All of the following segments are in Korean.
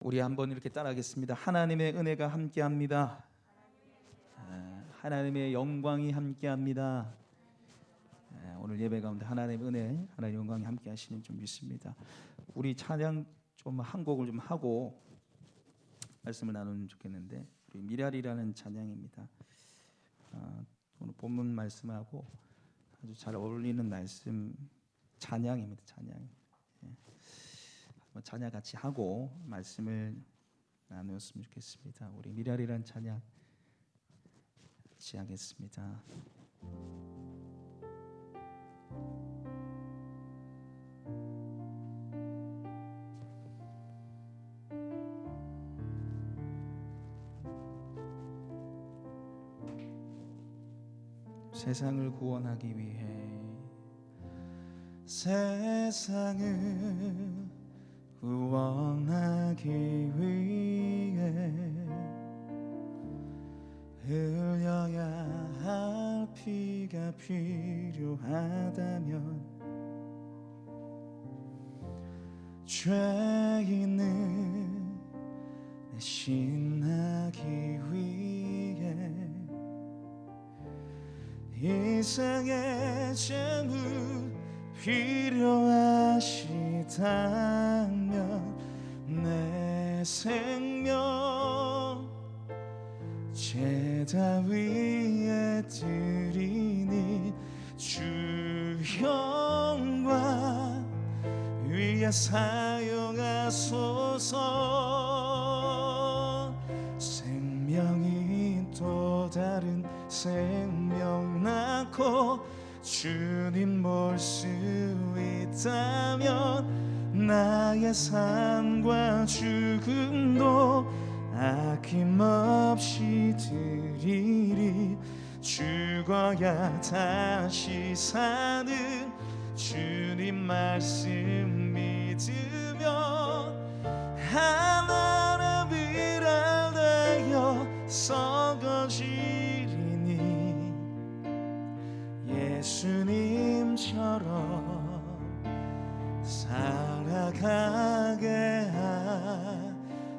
우리 한번 이렇게 따라하겠습니다. 하나님의 은혜가 함께합니다. 하나님의 영광이 함께합니다. 오늘 예배 가운데 하나님의 은혜, 하나님의 영광이 함께하시는 줄 믿습니다. 우리 찬양 좀 한 곡을 좀 하고 말씀을 나누면 좋겠는데, 우리 미랄이라는 찬양입니다. 오늘 본문 말씀하고 아주 잘 어울리는 말씀 찬양입니다. 찬양. 찬양 같이 하고 말씀을 나누었으면 좋겠습니다. 우리 미랄이란 찬양 같이 하겠습니다. 세상을 구원하기 위해, 세상을 구원하기 위해 흘려야 할 피가 필요하다면, 죄 있는 대신하기 위해 이생의 제물 필요하시다면, 내 생명 제단 위에 드리니 주 영광 위에 사용하소서. 생명이 또 다른 생명 낳고 주님 볼 수 있다면, 나의 삶과 죽음도 아낌없이 드리리. 죽어야 다시 사는 주님 말씀 믿으며 하나님 이라 되어 썩어지리니, 예수님처럼 살아가게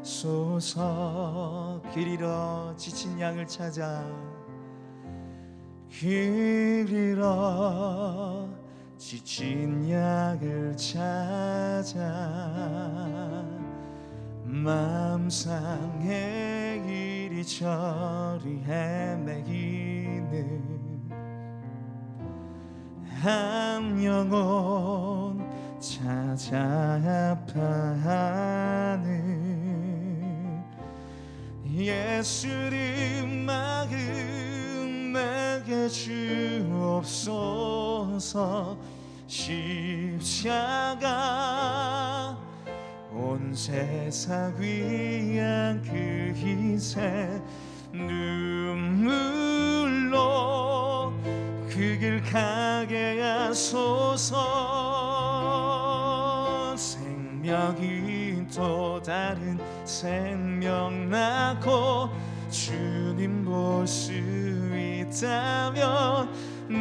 하소서. 길 잃어 지친 양을 찾아, 길 잃어 지친 양을 찾아, 마음 상해 이리저리 헤매이는 한 영혼 찾아 아파하는 예수님 마음 내게 주옵소서. 십자가 온 세상 위한 그 희생 눈물로 그 길 가게 하소서. 생명이 또 다른 생명 낳고 주님 볼 수 있다면,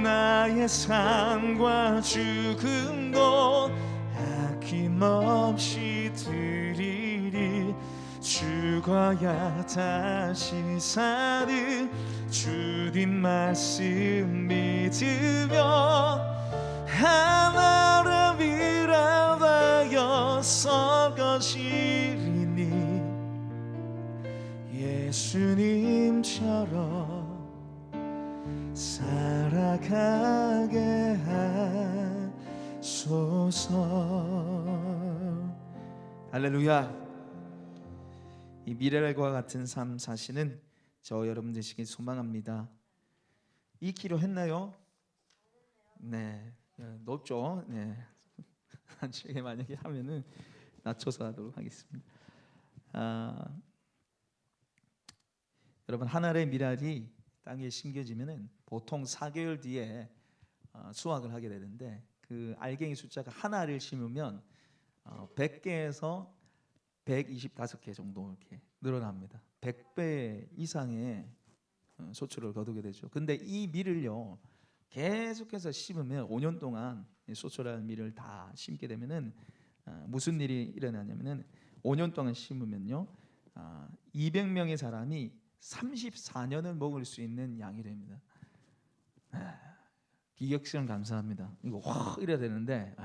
나의 삶과 죽음도 아낌없이 드리리. 죽어야 다시 사는 주님 말씀 믿으며 하나님 이라하여 썩어지리니, 예수님처럼 살아가게 하소서. 할렐루야. 이 미랄과 같은 삶 사시는 저 여러분 되시길 소망합니다. 2kg 했나요? 네, 높죠? 네. 나중에 만약에 하면은 낮춰서 하도록 하겠습니다. 여러분, 한 알의 미랄이 땅에 심겨지면은 보통 4개월 뒤에 수확을 하게 되는데, 그 알갱이 숫자가 한 알을 심으면 100개에서 125개 정도 이렇게 늘어납니다. 100배 이상의 소출을 거두게 되죠. 근데 이 밀을요 계속해서 심으면 5년 동안 소출할 밀을 다 심게 되면은 무슨 일이 일어나냐면은 5년 동안 심으면요 200명의 사람이 34년을 먹을 수 있는 양이 됩니다. 기격시간 감사합니다. 이거 확 이래야 되는데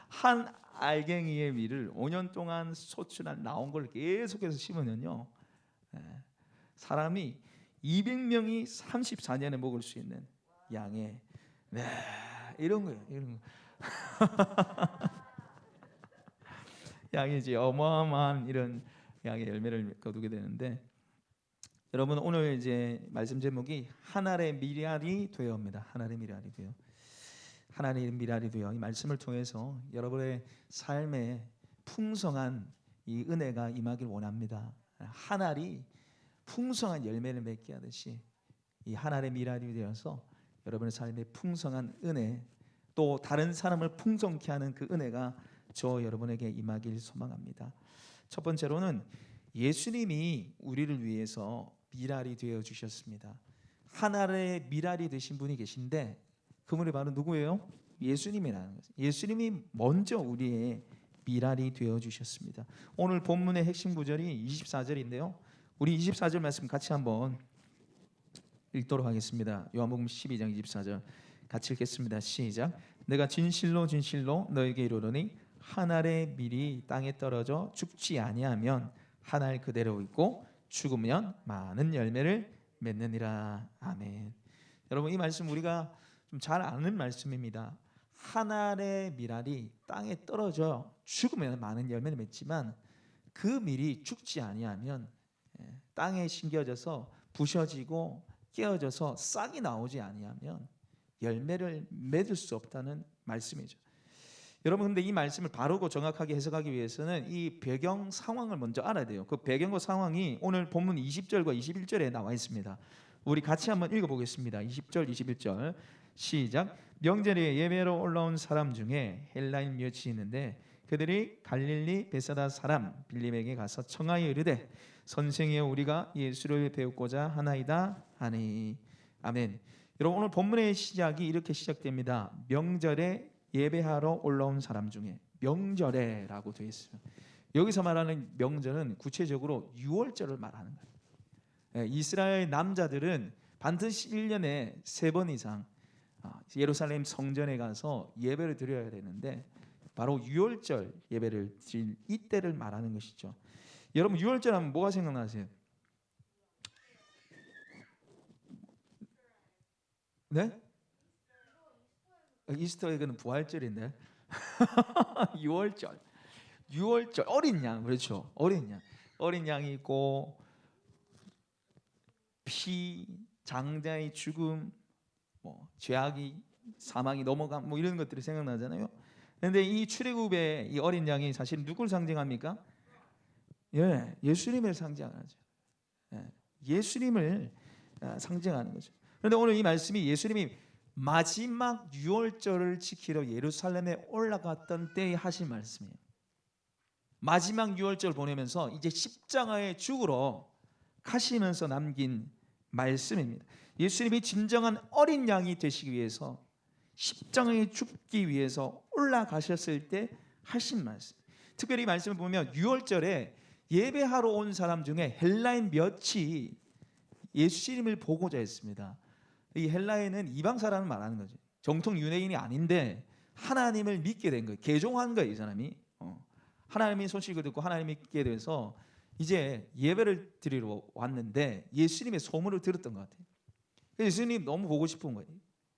한 알갱이의 밀을 5년 동안 소출한 나온 걸 계속해서 심으면요 사람이 200명이 34년에 먹을 수 있는 양의 이런 거예요. 이런 거. 양이 이제 어마어마한 이런 양의 열매를 거두게 되는데, 여러분 오늘 이제 말씀 제목이 한 알의 미랄이 되어입니다. 한 알의 미랄이 되어. 한 알의 미랄이 되어. 이 말씀을 통해서 여러분의 삶에 풍성한 이 은혜가 임하길 원합니다. 한 알이 풍성한 열매를 맺게 하듯이 이 한 알의 미랄이 되어서 여러분의 삶에 풍성한 은혜, 또 다른 사람을 풍성케 하는 그 은혜가 저 여러분에게 임하길 소망합니다. 첫 번째로는 예수님이 우리를 위해서 미랄이 되어 주셨습니다. 한 알의 미랄이 되신 분이 계신데 그분이 바로 누구예요? 예수님이라는 거죠. 예수님이 먼저 우리의 미랄이 되어 주셨습니다. 오늘 본문의 핵심 구절이 24절인데요. 우리 24절 말씀 같이 한번 읽도록 하겠습니다. 요한복음 12장 24절 같이 읽겠습니다. 시작. 내가 진실로 진실로 너에게 이르노니 한 알의 밀이 땅에 떨어져 죽지 아니하면 한 알 그대로 있고 죽으면 많은 열매를 맺느니라. 아멘. 여러분 이 말씀 우리가 좀 잘 아는 말씀입니다. 한 알의 밀알이 땅에 떨어져 죽으면 많은 열매를 맺지만 그 밀이 죽지 아니하면 땅에 심겨져서 부셔지고 깨어져서 싹이 나오지 아니하면 열매를 맺을 수 없다는 말씀이죠. 여러분 근데 이 말씀을 바르고 정확하게 해석하기 위해서는 이 배경 상황을 먼저 알아야 돼요. 그 배경과 상황이 오늘 본문 20절과 21절에 나와 있습니다. 우리 같이 한번 읽어보겠습니다. 20절 21절 시작. 명절에 예배로 올라온 사람 중에 헬라인 몇이 있는데 그들이 갈릴리 베사다 사람 빌립에게 가서 청하여 이르되 선생이여 우리가 예수를 배우고자 하나이다 하니. 아멘. 여러분 오늘 본문의 시작이 이렇게 시작됩니다. 명절에 예배하러 올라온 사람 중에, 명절에라고 되어 있어요. 여기서 말하는 명절은 구체적으로 유월절을 말하는 거예요. 이스라엘 남자들은 반드시 1년에 3번 이상 예루살렘 성전에 가서 예배를 드려야 되는데 바로 유월절 예배를 드릴 이때를 말하는 것이죠. 여러분 유월절 하면 뭐가 생각나세요? 네? 이스터 에그는 부활절인데 6월절 어린 양, 그렇죠. 어린 양이 있고 피, 장자의 죽음, 뭐 죄악이 사망이 넘어감 뭐 이런 것들이 생각나잖아요. 그런데 이 출애굽의 이 어린 양이 사실 누굴 상징합니까? 예수님을 상징하죠. 예수님을 상징하는 거죠. 그런데 오늘 이 말씀이 예수님이 마지막 유월절을 지키러 예루살렘에 올라갔던 때에 하신 말씀이에요. 마지막 유월절 보내면서 이제 십자가에 죽으러 가시면서 남긴 말씀입니다. 예수님이 진정한 어린 양이 되시기 위해서 십자가에 죽기 위해서 올라가셨을 때 하신 말씀. 특별히 이 말씀을 보면 유월절에 예배하러 온 사람 중에 헬라인 몇이 예수님을 보고자 했습니다. 이 헬라인은 이방 사람을 말하는 거죠. 정통 유대인이 아닌데 하나님을 믿게 된 거예요. 개종한 거예요, 이 사람이. 하나님의 소식을 듣고 하나님 믿게 돼서 이제 예배를 드리러 왔는데 예수님의 소문을 들었던 것 같아요. 예수님 너무 보고 싶은 거예요.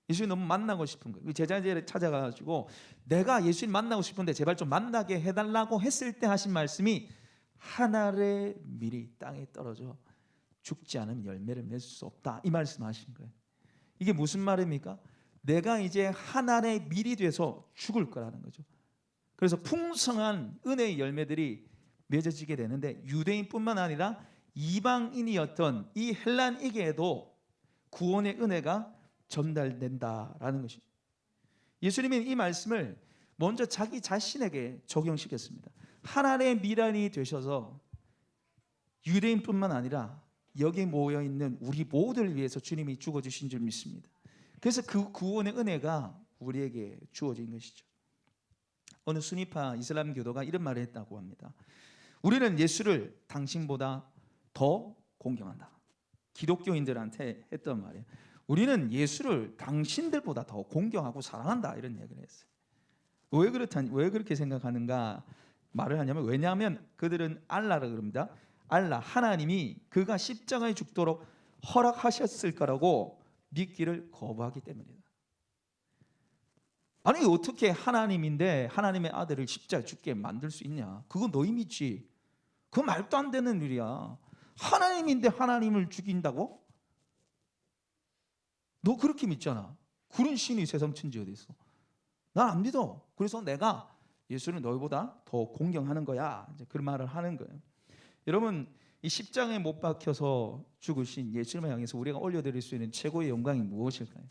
예수님 너무 만나고 싶은 거예요. 제자들을 찾아가지고 내가 예수님 만나고 싶은데 제발 좀 만나게 해달라고 했을 때 하신 말씀이 한 알의 밀이 땅에 떨어져 죽지 않으면 열매를 맺을 수 없다, 이 말씀하신 거예요. 이게 무슨 말입니까? 내가 이제 한 알의 밀이 돼서 죽을 거라는 거죠. 그래서 풍성한 은혜의 열매들이 맺어지게 되는데 유대인뿐만 아니라 이방인이었던 이 헬란에게도 구원의 은혜가 전달된다라는 것이죠. 예수님은 이 말씀을 먼저 자기 자신에게 적용시켰습니다. 한 알의 미랄이 되셔서 유대인뿐만 아니라 여기에 모여 있는 우리 모두를 위해서 주님이 죽어 주신 줄 믿습니다. 그래서 그 구원의 은혜가 우리에게 주어진 것이죠. 어느 수니파 이슬람 교도가 이런 말을 했다고 합니다. 우리는 예수를 당신보다 더 공경한다. 기독교인들한테 했던 말이에요. 우리는 예수를 당신들보다 더 공경하고 사랑한다, 이런 얘기를 했어요. 왜 그렇게 생각하는가 말을 하냐면, 왜냐하면 그들은 알라라 그럽니다. 알라, 하나님이 그가 십자가에 죽도록 허락하셨을 거라고 믿기를 거부하기 때문이다. 아니, 어떻게 하나님인데 하나님의 아들을 십자가에 죽게 만들 수 있냐? 그거 너희 믿지. 그거 말도 안 되는 일이야. 하나님인데 하나님을 죽인다고? 너 그렇게 믿잖아. 그런 신이 세상 천지 어디 있어? 난 안 믿어. 그래서 내가 예수를 너희보다 더 공경하는 거야. 이제 그런 말을 하는 거예요. 여러분, 이 십자가에 못 박혀서 죽으신 예수님을 향해서 우리가 올려드릴 수 있는 최고의 영광이 무엇일까요?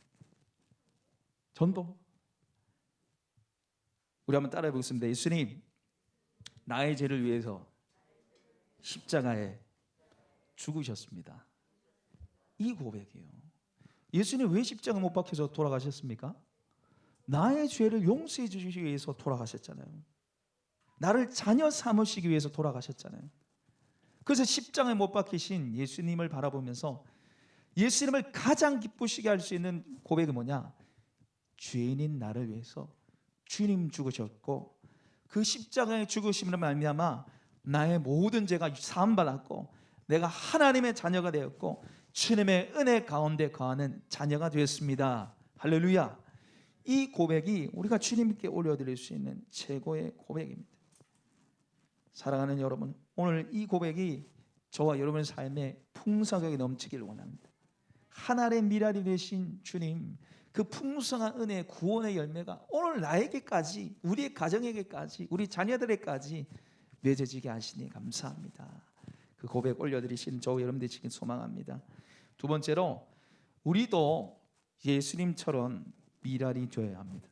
전도. 우리 한번 따라해 보겠습니다. 예수님, 나의 죄를 위해서 십자가에 죽으셨습니다. 이 고백이에요. 예수님 왜 십자가 못 박혀서 돌아가셨습니까? 나의 죄를 용서해 주시기 위해서 돌아가셨잖아요. 나를 자녀 삼으시기 위해서 돌아가셨잖아요. 그래서 십자가에 못 박히신 예수님을 바라보면서 예수님을 가장 기쁘시게 할 수 있는 고백이 뭐냐? 죄인인 나를 위해서 주님 죽으셨고, 그 십자가의 죽으심으로 말미암아 나의 모든 죄가 사함받았고, 내가 하나님의 자녀가 되었고, 주님의 은혜 가운데 거하는 자녀가 되었습니다. 할렐루야. 이 고백이 우리가 주님께 올려드릴 수 있는 최고의 고백입니다. 사랑하는 여러분, 오늘 이 고백이 저와 여러분의 삶에 풍성하게 넘치기를 원합니다. 하나님의 미랄이 되신 주님, 그 풍성한 은혜의 구원의 열매가 오늘 나에게까지, 우리의 가정에게까지, 우리 자녀들에게까지 맺어지게 하시니 감사합니다. 그 고백 올려드리신 저와 여러분 되시길 소망합니다. 두 번째로, 우리도 예수님처럼 미랄이 되어야 합니다.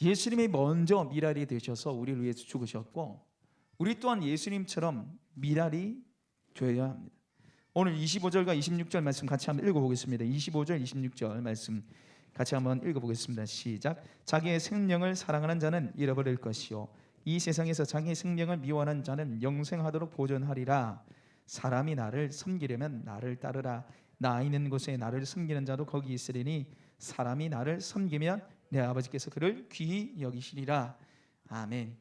예수님이 먼저 미랄이 되셔서 우리를 위해서 죽으셨고, 우리 또한 예수님처럼 미랄이 되어야 합니다. 오늘 25절과 26절 말씀 같이 한번 읽어보겠습니다. 25절 26절 말씀 같이 한번 읽어보겠습니다. 시작. 자기의 생명을 사랑하는 자는 잃어버릴 것이요, 이 세상에서 자기의 생명을 미워하는 자는 영생하도록 보존하리라. 사람이 나를 섬기려면 나를 따르라. 나 있는 곳에 나를 섬기는 자도 거기 있으리니 사람이 나를 섬기면 내 아버지께서 그를 귀히 여기시리라. 아멘.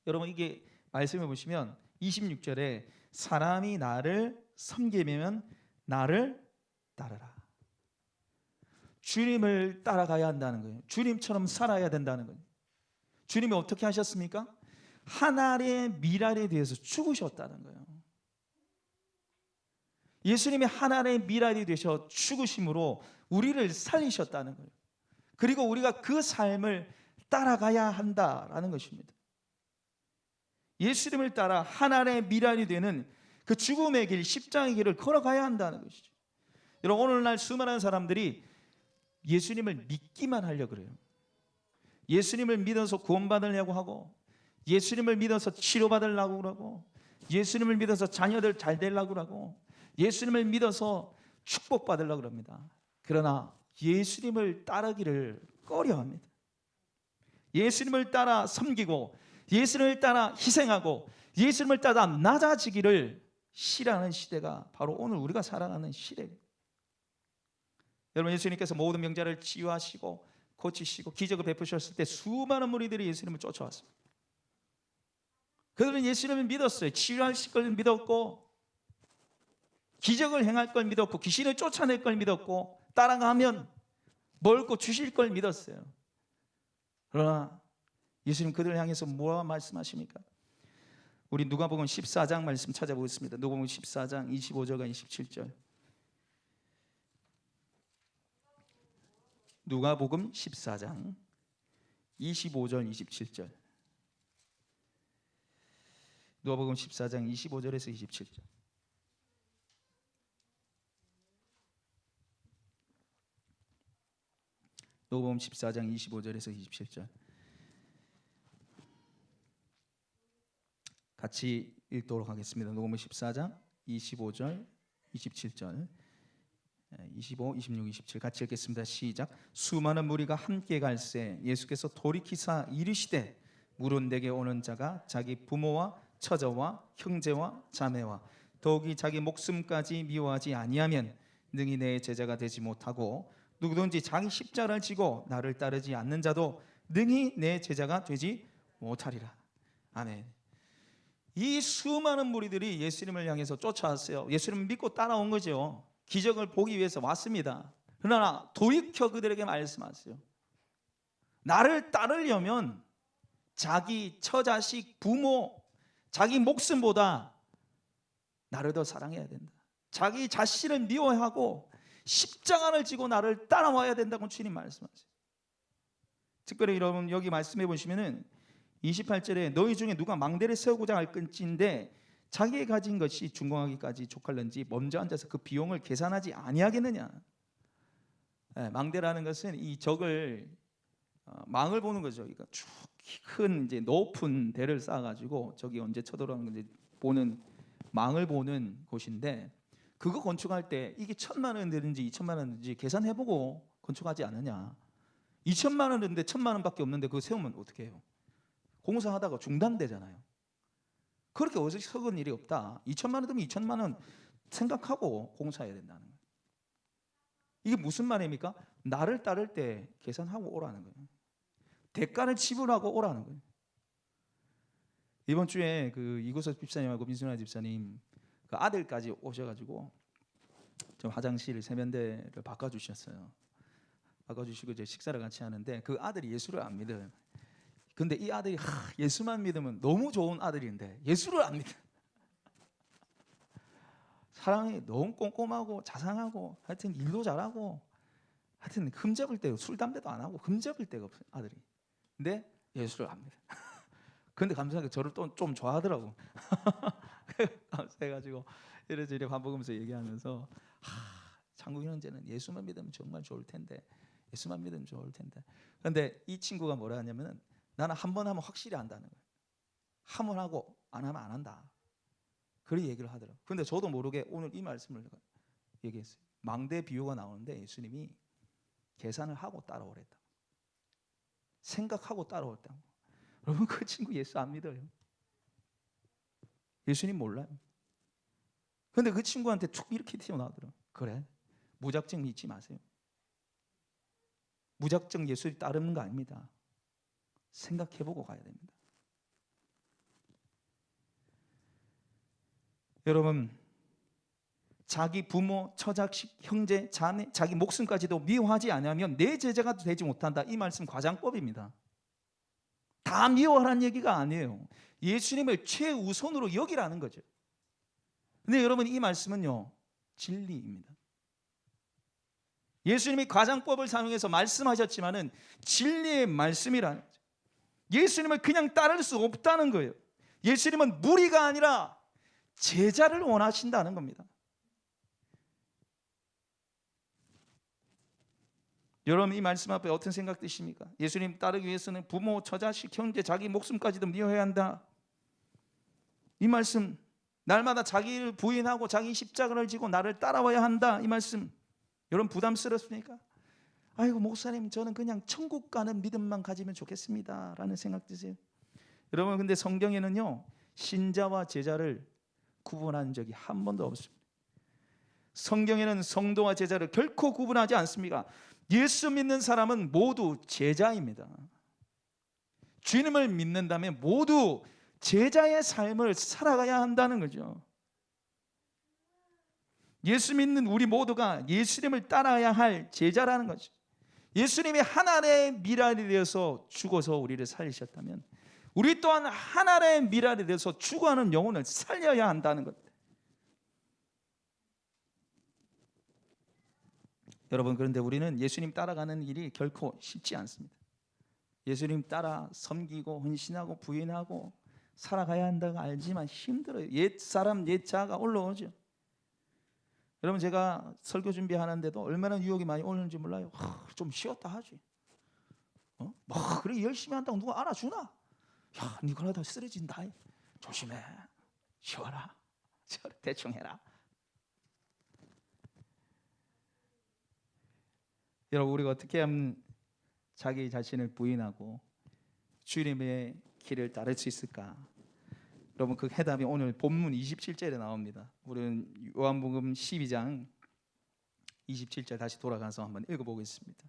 여러분, 이게 말씀해 보시면 26절에 사람이 나를 섬기면 나를 따르라. 주님을 따라가야 한다는 거예요. 주님처럼 살아야 된다는 거예요. 주님이 어떻게 하셨습니까? 하나님의 미랄에 대해서 죽으셨다는 거예요. 예수님이 하나님의 미랄이 되셔 죽으심으로 우리를 살리셨다는 거예요. 그리고 우리가 그 삶을 따라가야 한다라는 것입니다. 예수님을 따라 하나님의 미랄이 되는 그 죽음의 길, 십자가의 길을 걸어가야 한다는 것이죠. 여러분, 오늘날 수많은 사람들이 예수님을 믿기만 하려고 그래요. 예수님을 믿어서 구원받으려고 하고, 예수님을 믿어서 치료받으려고 그러고, 예수님을 믿어서 자녀들 잘 되려고 그러고, 예수님을 믿어서 축복받으려고 그럽니다. 그러나 예수님을 따르기를 꺼려합니다. 예수님을 따라 섬기고, 예수님을 따라 희생하고, 예수님을 따라 낮아지기를 싫어하는 시대가 바로 오늘 우리가 살아가는 시대예요. 여러분, 예수님께서 모든 병자를 치유하시고 고치시고 기적을 베푸셨을 때 수많은 무리들이 예수님을 쫓아왔습니다. 그들은 예수님을 믿었어요. 치유하실 걸 믿었고, 기적을 행할 걸 믿었고, 귀신을 쫓아낼 걸 믿었고, 따라가면 먹고 주실 걸 믿었어요. 그러나 예수님 그들을 향해서 뭐라 말씀하십니까? 우리 누가복음 14장 말씀 찾아보겠습니다. 누가복음 14장 25절과 27절. 누가복음 14장 25절 27절. 누가복음 14장 25절에서 27절. 누가복음 14장 25절에서 27절. 같이 읽도록 하겠습니다. 누가복음 14장 25절 27절. 25, 26, 27 같이 읽겠습니다. 시작. 수많은 무리가 함께 갈새 예수께서 돌이키사 이르시되 물은 내게 오는 자가 자기 부모와 처자와 형제와 자매와 더욱이 자기 목숨까지 미워하지 아니하면 능히 내 제자가 되지 못하고 누구든지 자기 십자가를 지고 나를 따르지 않는 자도 능히 내 제자가 되지 못하리라. 아멘. 이 수많은 무리들이 예수님을 향해서 쫓아왔어요. 예수님을 믿고 따라온 거죠. 기적을 보기 위해서 왔습니다. 그러나 돌이켜 그들에게 말씀하세요. 나를 따르려면 자기 처자식, 부모, 자기 목숨보다 나를 더 사랑해야 된다. 자기 자신을 미워하고 십자가를 지고 나를 따라와야 된다고 주님 말씀하세요. 특별히 여러분 여기 말씀해 보시면은 28절에 너희 중에 누가 망대를 세우고자 할 건지인데 자기의 가진 것이 준공하기까지 족할는지 먼저 앉아서 그 비용을 계산하지 아니하겠느냐. 망대라는 것은 이 적을 망을 보는 거죠. 그러니까 쭉 큰 이제 높은 대를 쌓아가지고 적이 언제 쳐들어오는 건지 보는 망을 보는 곳인데 그거 건축할 때 이게 1,000만 원 되는지 2,000만 원 되는지 계산해보고 건축하지 않느냐. 2,000만 원 되는데 1,000만 원밖에 없는데 그거 세우면 어떻게 해요? 공사하다가 중단되잖아요. 그렇게 어리석은 일이 없다. 2,000만 원 되면 2,000만 원 생각하고 공사해야 된다는 거예요. 이게 무슨 말입니까? 나를 따를 때 계산하고 오라는 거예요. 대가를 지불하고 오라는 거예요. 이번 주에 그 이구석 집사님하고 민순아 집사님 그 아들까지 오셔가지고 좀 화장실 세면대를 바꿔주셨어요. 바꿔주시고 이제 식사를 같이 하는데 그 아들이 예수를 안 믿어요. 근데 이 아들이 예수만 믿으면 너무 좋은 아들인데 예수를 안 믿어. 사랑이 너무 꼼꼼하고 자상하고 하여튼 일도 잘하고 하여튼 흠잡을 때 술 담배도 안 하고 흠잡을 데가 없어요 아들이. 근데 예수를 안 믿어. 근데 감사하게 저를 또 좀 좋아하더라고. 그래가지고 이래저래 밥 먹으면서 얘기하면서 창국 형제는 예수만 믿으면 정말 좋을 텐데 예수만 믿으면 좋을 텐데. 근데 이 친구가 뭐라 하냐면은 나는 한 번 하면 확실히 한다는 거예요. 한 번 하고 안 하면 안 한다. 그렇게 얘기를 하더라고요. 근데 저도 모르게 오늘 이 말씀을 얘기했어요. 망대 비유가 나오는데 예수님이 계산을 하고 따라오랬다. 생각하고 따라왔다고. 여러분 그 친구 예수 안 믿어요. 예수님 몰라요. 근데 그 친구한테 툭 이렇게 튀어나오더라고요. 그래 무작정 믿지 마세요. 무작정 예수를 따르는 거 아닙니다. 생각해보고 가야 됩니다. 여러분 자기 부모, 처자식, 형제, 자매, 자기 목숨까지도 미워하지 않으면 내 제자가 되지 못한다. 이 말씀 과장법입니다. 다 미워하라는 얘기가 아니에요. 예수님을 최우선으로 여기라는 거죠. 근데 여러분 이 말씀은요 진리입니다. 예수님이 과장법을 사용해서 말씀하셨지만은 진리의 말씀이라는 거죠. 예수님을 그냥 따를 수 없다는 거예요. 예수님은 무리가 아니라 제자를 원하신다는 겁니다. 여러분 이 말씀 앞에 어떤 생각 드십니까? 예수님 따르기 위해서는 부모, 처자식, 형제, 자기 목숨까지도 미워해야 한다. 이 말씀 날마다 자기를 부인하고 자기 십자가를 지고 나를 따라와야 한다. 이 말씀 여러분 부담스럽습니까? 아이고 목사님 저는 그냥 천국 가는 믿음만 가지면 좋겠습니다 라는 생각 드세요? 여러분 근데 성경에는요 신자와 제자를 구분한 적이 한 번도 없습니다. 성경에는 성도와 제자를 결코 구분하지 않습니다. 예수 믿는 사람은 모두 제자입니다. 주님을 믿는다면 모두 제자의 삶을 살아가야 한다는 거죠. 예수 믿는 우리 모두가 예수님을 따라야 할 제자라는 거죠. 예수님이 하나님의 미랄이 되어서 죽어서 우리를 살리셨다면 우리 또한 하나님의 미랄이 되어서 죽어가는 영혼을 살려야 한다는 것. 여러분 그런데 우리는 예수님 따라가는 일이 결코 쉽지 않습니다. 예수님 따라 섬기고 헌신하고 부인하고 살아가야 한다고 알지만 힘들어요. 옛 사람 옛 자아가 올라오죠. 여러분 제가 설교 준비하는데도 얼마나 유혹이 많이 오는지 몰라요. 좀 쉬었다 하지. 그래 열심히 한다고 누가 알아주나? 야, 니 그러다 쓰러진다. 조심해. 쉬어라. 대충 해라. 여러분, 우리가 어떻게 하면 자기 자신을 부인하고 주님의 길을 따를 수 있을까? 여러분, 그 해답이 오늘 본문 27절에 나옵니다. 우리는 요한복음 12장 27절 다시 돌아가서 한번 읽어보겠습니다.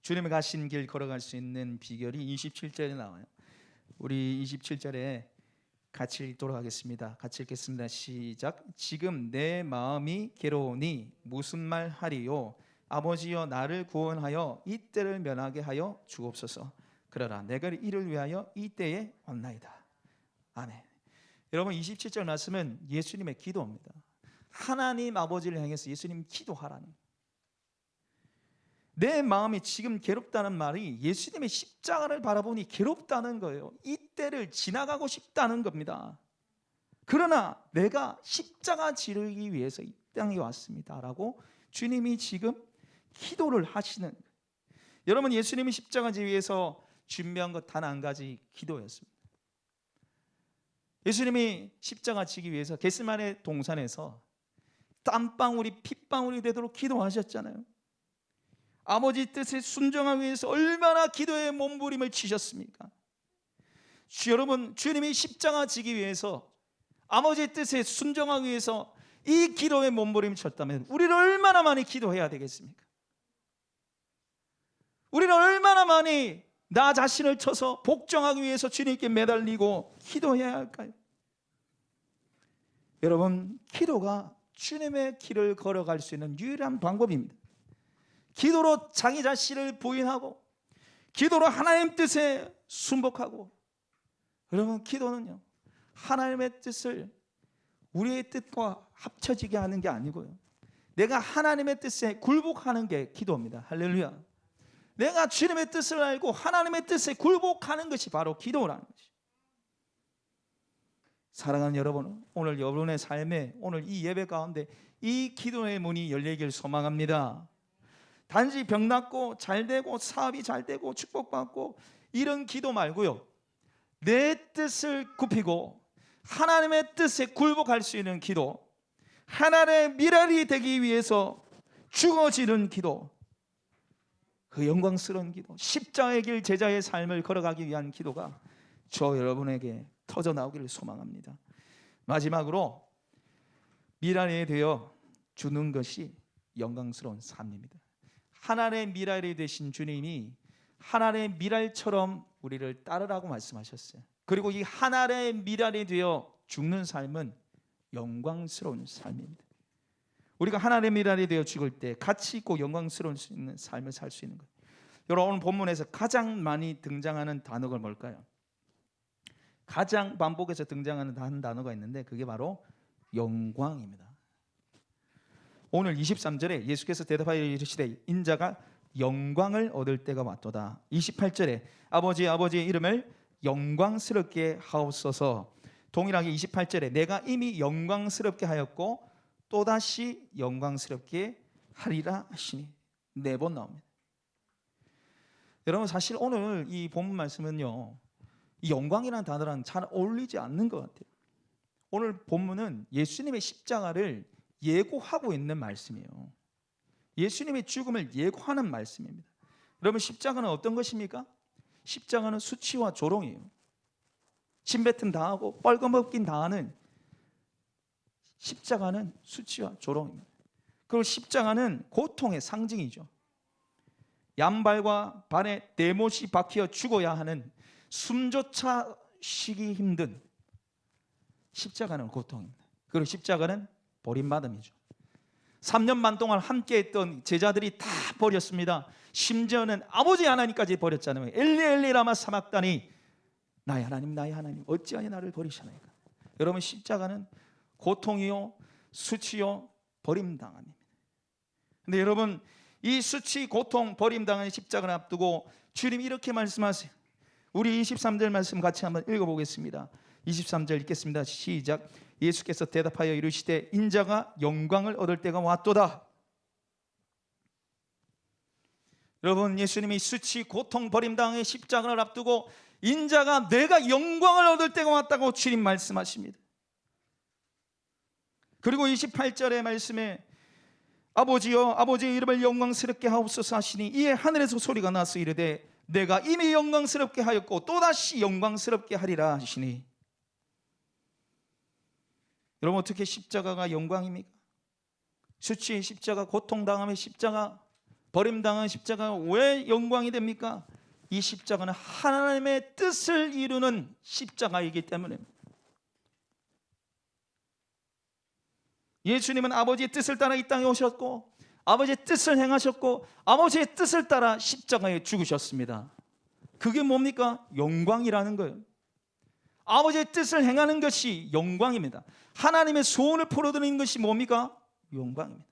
주님의 가신 길 걸어갈 수 있는 비결이 27절에 나와요. 우리 27절에 같이 읽도록 하겠습니다. 같이 읽겠습니다. 시작. 지금 내 마음이 괴로우니 무슨 말 하리요? 아버지여, 나를 구원하여 이 때를 면하게 하여 주옵소서. 그러나 내가 이를 위하여 이 때에 왔나이다. 아멘. 여러분, 27절 말씀은 예수님의 기도입니다. 하나님 아버지를 향해서 예수님 기도하라는, 내 마음이 지금 괴롭다는 말이 예수님의 십자가를 바라보니 괴롭다는 거예요. 이 때를 지나가고 싶다는 겁니다. 그러나 내가 십자가 지르기 위해서 이 땅에 왔습니다 라고 주님이 지금 기도를 하시는 거예요. 여러분, 예수님이 십자가 지기 위해서 준비한 것 단 한 가지, 기도였습니다. 예수님이 십자가 지기 위해서 겟세마네 동산에서 땀방울이 핏방울이 되도록 기도하셨잖아요. 아버지 뜻에 순종하기 위해서 얼마나 기도의 몸부림을 치셨습니까? 여러분, 주님이 십자가 지기 위해서 아버지의 뜻에 순종하기 위해서 이 기도의 몸부림을 쳤다면 우리는 얼마나 많이 기도해야 되겠습니까? 우리는 얼마나 많이 나 자신을 쳐서 복종하기 위해서 주님께 매달리고 기도해야 할까요? 여러분, 기도가 주님의 길을 걸어갈 수 있는 유일한 방법입니다. 기도로 자기 자신을 부인하고 기도로 하나님 뜻에 순복하고, 여러분, 기도는요 하나님의 뜻을 우리의 뜻과 합쳐지게 하는 게 아니고요, 내가 하나님의 뜻에 굴복하는 게 기도입니다. 할렐루야. 내가 주님의 뜻을 알고 하나님의 뜻에 굴복하는 것이 바로 기도라는 것이죠. 사랑하는 여러분, 오늘 여러분의 삶에, 오늘 이 예배 가운데 이 기도의 문이 열리길 소망합니다. 단지 병 낫고 잘 되고 사업이 잘 되고 축복받고 이런 기도 말고요, 내 뜻을 굽히고 하나님의 뜻에 굴복할 수 있는 기도, 하나님의 미랄이 되기 위해서 죽어지는 기도, 그 영광스러운 기도, 십자가의 길 제자의 삶을 걸어가기 위한 기도가 저 여러분에게 터져 나오기를 소망합니다. 마지막으로, 미랄이 되어 주는 것이 영광스러운 삶입니다. 하나님의 미랄이 되신 주님이 하나님의 미랄처럼 우리를 따르라고 말씀하셨어요. 그리고 이 하나님의 미랄이 되어 죽는 삶은 영광스러운 삶입니다. 우리가 하나님의 미랄이 되어 죽을 때 가치 있고 영광스러운 수 있는 삶을 살 수 있는 거예요. 여러분, 오늘 본문에서 가장 많이 등장하는 단어가 뭘까요? 가장 반복해서 등장하는 단어가 있는데 그게 바로 영광입니다. 오늘 23절에 예수께서 대답하여 이르시되 인자가 영광을 얻을 때가 왔도다. 28절에 아버지의 이름을 영광스럽게 하옵소서. 동일하게 28절에 내가 이미 영광스럽게 하였고 또다시 영광스럽게 하리라 하시니, 4번 나옵니다. 여러분, 사실 오늘 이 본문 말씀은요, 이 영광이라는 단어랑 잘 어울리지 않는 것 같아요. 오늘 본문은 예수님의 십자가를 예고하고 있는 말씀이에요. 예수님의 죽음을 예고하는 말씀입니다. 여러분, 십자가는 어떤 것입니까? 십자가는 수치와 조롱이에요. 침뱉음 당하고 뻘거벗긴 당하는 십자가는 수치와 조롱입니다. 그리고 십자가는 고통의 상징이죠. 양발과 발에 대못이 박혀 죽어야 하는, 숨조차 쉬기 힘든 십자가는 고통입니다. 그리고 십자가는 버림받음이죠. 3년 반 동안 함께했던 제자들이 다 버렸습니다. 심지어는 아버지 하나님까지 버렸잖아요. 엘리 엘리 라마 사막다니, 나의 하나님 어찌하여 나를 버리시나이까. 여러분, 십자가는 고통이요 수치요 버림당함입니다. 근데 여러분, 이 수치, 고통, 버림당한 십자가를 앞두고 주님이 이렇게 말씀하세요. 우리 23절 말씀 같이 한번 읽어보겠습니다. 23절 읽겠습니다. 시작. 예수께서 대답하여 이르시되 인자가 영광을 얻을 때가 왔도다. 여러분, 예수님이 수치, 고통, 버림당의 십자가를 앞두고 인자가, 내가 영광을 얻을 때가 왔다고 주님 말씀하십니다. 그리고 28절의 말씀에 아버지여 아버지의 이름을 영광스럽게 하옵소서 하시니 이에 하늘에서 소리가 나서 이르되 내가 이미 영광스럽게 하였고 또다시 영광스럽게 하리라 하시니. 여러분, 어떻게 십자가가 영광입니까? 수치의 십자가, 고통당함의 십자가, 버림당한 십자가가 왜 영광이 됩니까? 이 십자가는 하나님의 뜻을 이루는 십자가이기 때문에. 예수님은 아버지의 뜻을 따라 이 땅에 오셨고 아버지의 뜻을 행하셨고 아버지의 뜻을 따라 십자가에 죽으셨습니다. 그게 뭡니까? 영광이라는 거예요. 아버지의 뜻을 행하는 것이 영광입니다. 하나님의 소원을 풀어드리는 것이 뭡니까? 영광입니다.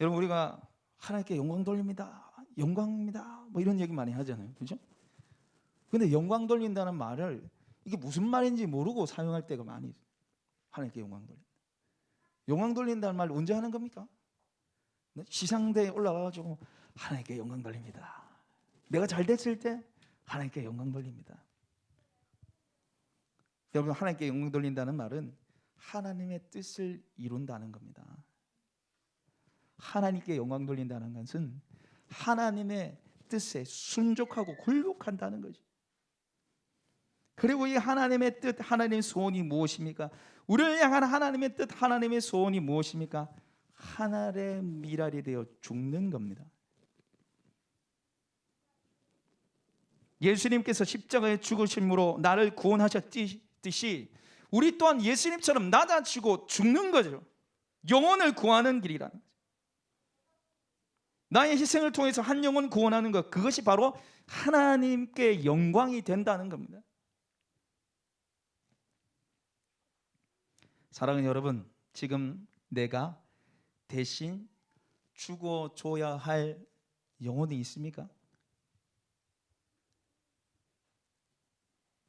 여러분, 우리가 하나님께 영광 돌립니다, 영광입니다, 뭐 이런 얘기 많이 하잖아요, 그죠? 근데 영광 돌린다는 말을 이게 무슨 말인지 모르고 사용할 때가 많이 있어요. 하나님께 영광 돌린다. 영광 돌린다는 말 언제 하는 겁니까? 시상대에 올라가가지고 하나님께 영광 돌립니다. 내가 잘 됐을 때 하나님께 영광 돌립니다. 여러분, 하나님께 영광 돌린다는 말은 하나님의 뜻을 이룬다는 겁니다. 하나님께 영광 돌린다는 것은 하나님의 뜻에 순종하고 굴복한다는 거죠. 그리고 이 하나님의 뜻, 하나님의 소원이 무엇입니까? 우리를 향한 하나님의 뜻, 하나님의 소원이 무엇입니까? 하늘의 미랄이 되어 죽는 겁니다. 예수님께서 십자가에 죽으심으로 나를 구원하셨듯이 우리 또한 예수님처럼 낮아지고 죽는 거죠. 영혼을 구하는 길이라는 거죠. 나의 희생을 통해서 한 영혼 구원하는 것, 그것이 바로 하나님께 영광이 된다는 겁니다. 사랑하는 여러분, 지금 내가 대신 죽어줘야 할 영혼이 있습니까?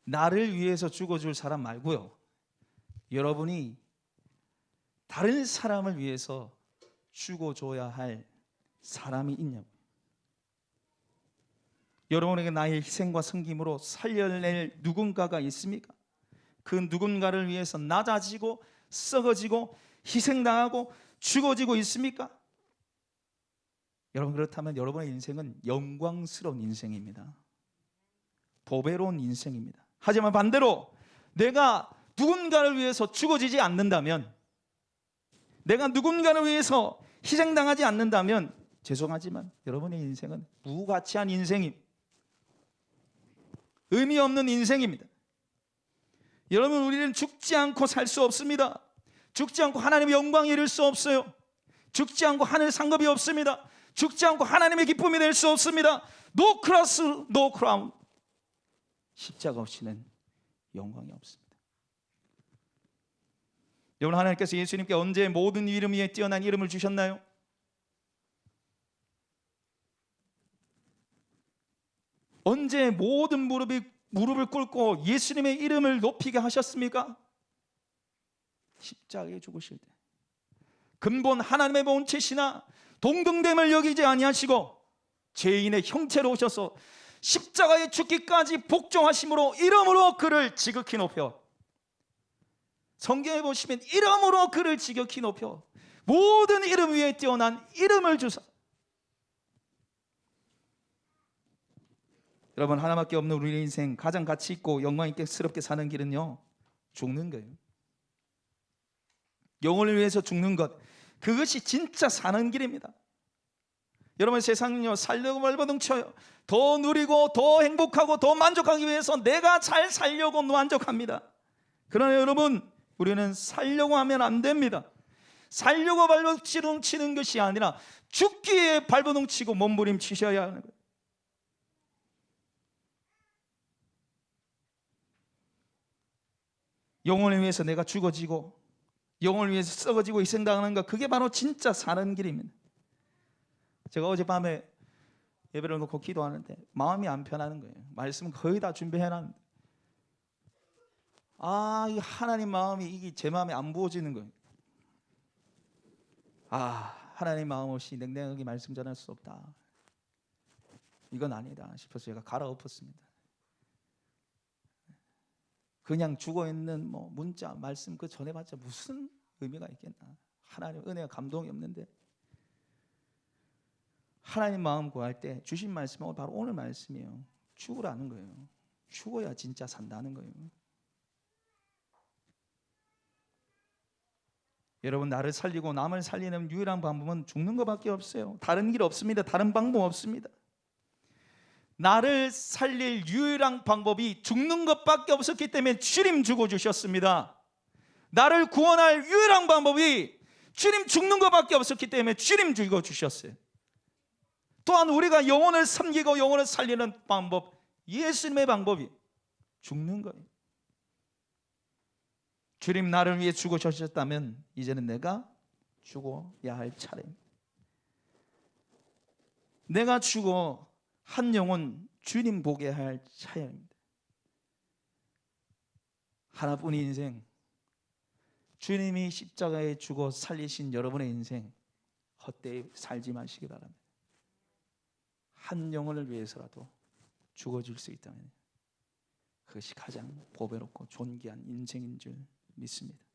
나를 위해서 죽어줄 사람 말고요, 여러분이 다른 사람을 위해서 죽어줘야 할 사람이 있냐고. 여러분에게 나의 희생과 섬김으로 살려낼 누군가가 있습니까? 그 누군가를 위해서 낮아지고 썩어지고 희생당하고 죽어지고 있습니까? 여러분, 그렇다면 여러분의 인생은 영광스러운 인생입니다. 보배로운 인생입니다. 하지만 반대로 내가 누군가를 위해서 죽어지지 않는다면, 내가 누군가를 위해서 희생당하지 않는다면 죄송하지만 여러분의 인생은 무가치한 인생입니다. 의미 없는 인생입니다. 여러분, 우리는 죽지 않고 살 수 없습니다. 죽지 않고 하나님의 영광에 이를 수 없어요. 죽지 않고 하늘 상급이 없습니다. 죽지 않고 하나님의 기쁨이 될 수 없습니다. No cross, no crown. 십자가 없이는 영광이 없습니다. 여러분, 하나님께서 예수님께 언제 모든 이름 위에 뛰어난 이름을 주셨나요? 언제 모든 무릎을 꿇고 예수님의 이름을 높이게 하셨습니까? 십자가에 죽으실 때. 근본 하나님의 본체시나 동등됨을 여기지 아니하시고 죄인의 형체로 오셔서 십자가에 죽기까지 복종하심으로 이름으로 그를 지극히 높여, 성경에 보시면 이름으로 그를 지극히 높여 모든 이름 위에 뛰어난 이름을 주사. 여러분, 하나밖에 없는 우리의 인생 가장 가치 있고 영광 있게스럽게 사는 길은요, 죽는 거예요. 영혼을 위해서 죽는 것, 그것이 진짜 사는 길입니다. 여러분, 세상은요 살려고 발버둥쳐요. 더 누리고 더 행복하고 더 만족하기 위해서 내가 잘 살려고 만족합니다. 그러나 여러분, 우리는 살려고 하면 안 됩니다. 살려고 발버둥치는 것이 아니라 죽기에 발버둥치고 몸부림치셔야 하는 거예요. 영혼을 위해서 내가 죽어지고 영혼을 위해서 썩어지고 희생당하는 것, 그게 바로 진짜 사는 길입니다. 제가 어젯밤에 예배를 놓고 기도하는데 마음이 안 편하는 거예요. 말씀 거의 다 준비해놨는데 이 하나님 마음이 이게 제 마음에 안 부어지는 거예요. 하나님 마음 없이 냉랭하게 말씀 전할 수 없다, 이건 아니다 싶어서 제가 갈아엎었습니다. 그냥 죽어있는 문자 말씀 그 전해봤자 무슨 의미가 있겠나? 하나님 은혜와 감동이 없는데. 하나님 마음 구할 때 주신 말씀은 바로 오늘 말씀이에요. 죽으라는 거예요. 죽어야 진짜 산다는 거예요. 여러분, 나를 살리고 남을 살리는 유일한 방법은 죽는 것밖에 없어요. 다른 길 없습니다. 다른 방법 없습니다. 나를 살릴 유일한 방법이 죽는 것밖에 없었기 때문에 주님 죽어주셨습니다. 나를 구원할 유일한 방법이 주님 죽는 것밖에 없었기 때문에 주님 죽어주셨어요. 또한 우리가 영혼을 섬기고 영혼을 살리는 방법, 예수님의 방법이 죽는 거예요. 주님 나를 위해 죽어주셨다면 이제는 내가 죽어야 할 차례입니다. 내가 죽어 한 영혼 주님 보게 할 차례입니다. 하나뿐인 인생, 주님이 십자가에 죽어 살리신 여러분의 인생 헛되이 살지 마시기 바랍니다. 한 영혼을 위해서라도 죽어줄 수 있다면 그것이 가장 보배롭고 존귀한 인생인 줄 믿습니다.